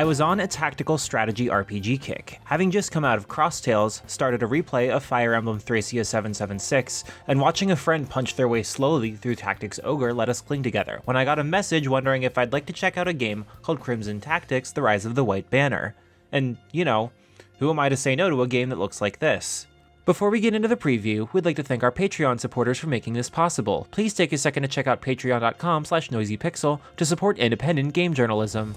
I was on a tactical strategy RPG kick, having just come out of Cross Tales, started a replay of Fire Emblem Thracia 776, and watching a friend punch their way slowly through Tactics Ogre let us cling together, when I got a message wondering if I'd like to check out a game called Crimson Tactics: The Rise of the White Banner. And, you know, who am I to say no to a game that looks like this? Before we get into the preview, we'd like to thank our Patreon supporters for making this possible. Please take a second to check out patreon.com/noisypixel to support independent game journalism.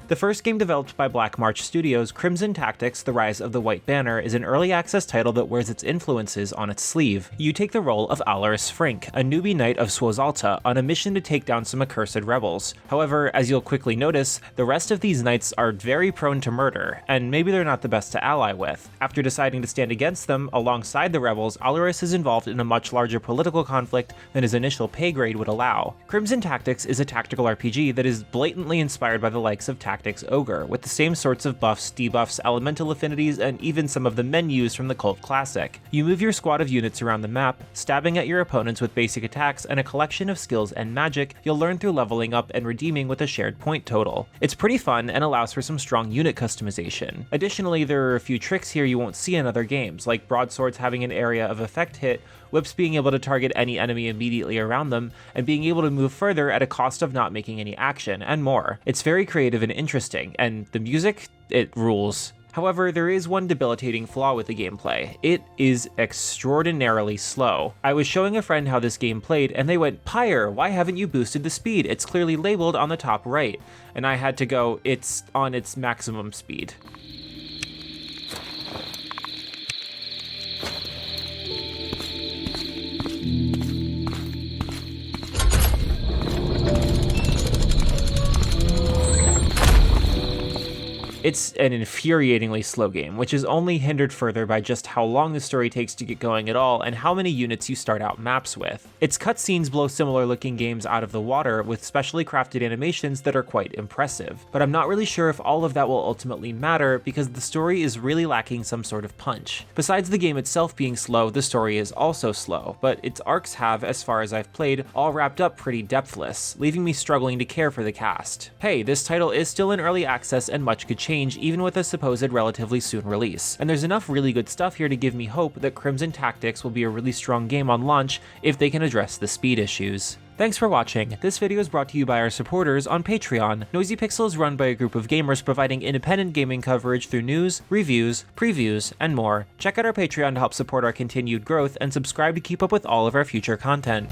The first game developed by Black March Studios, Crimson Tactics: The Rise of the White Banner, is an early access title that wears its influences on its sleeve. You take the role of Alaris Frink, a newbie knight of Swazalta, on a mission to take down some accursed rebels. However, as you'll quickly notice, the rest of these knights are very prone to murder, and maybe they're not the best to ally with. After deciding to stand against them alongside the rebels, Alaris is involved in a much larger political conflict than his initial pay grade would allow. Crimson Tactics is a tactical RPG that is blatantly inspired by the likes of Tactics Ogre, with the same sorts of buffs, debuffs, elemental affinities, and even some of the menus from the cult classic. You move your squad of units around the map, stabbing at your opponents with basic attacks and a collection of skills and magic you'll learn through leveling up and redeeming with a shared point total. It's pretty fun and allows for some strong unit customization. Additionally, there are a few tricks here you won't see in other games, like broadswords having an area of effect hit, whips being able to target any enemy immediately around them, and being able to move further at a cost of not making any action, and more. It's very creative and interesting, and the music, it rules. However, there is one debilitating flaw with the gameplay. It is extraordinarily slow. I was showing a friend how this game played, and they went, "Pyre, why haven't you boosted the speed? It's clearly labeled on the top right." And I had to go, "It's on its maximum speed." It's an infuriatingly slow game, which is only hindered further by just how long the story takes to get going at all and how many units you start out maps with. Its cutscenes blow similar looking games out of the water with specially crafted animations that are quite impressive, but I'm not really sure if all of that will ultimately matter because the story is really lacking some sort of punch. Besides the game itself being slow, the story is also slow, but its arcs have, as far as I've played, all wrapped up pretty depthless, leaving me struggling to care for the cast. Hey, this title is still in early access and much could change even with a supposed relatively soon release, and there's enough really good stuff here to give me hope that Crimson Tactics will be a really strong game on launch if they can address the speed issues. Thanks for watching. This video is brought to you by our supporters on Patreon. Noisy Pixel is run by a group of gamers providing independent gaming coverage through news, reviews, previews, and more. Check out our Patreon to help support our continued growth and subscribe to keep up with all of our future content.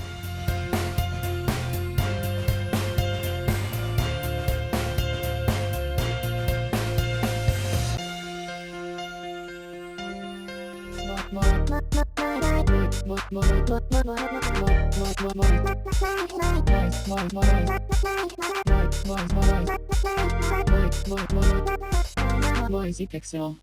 Noisy Pixel.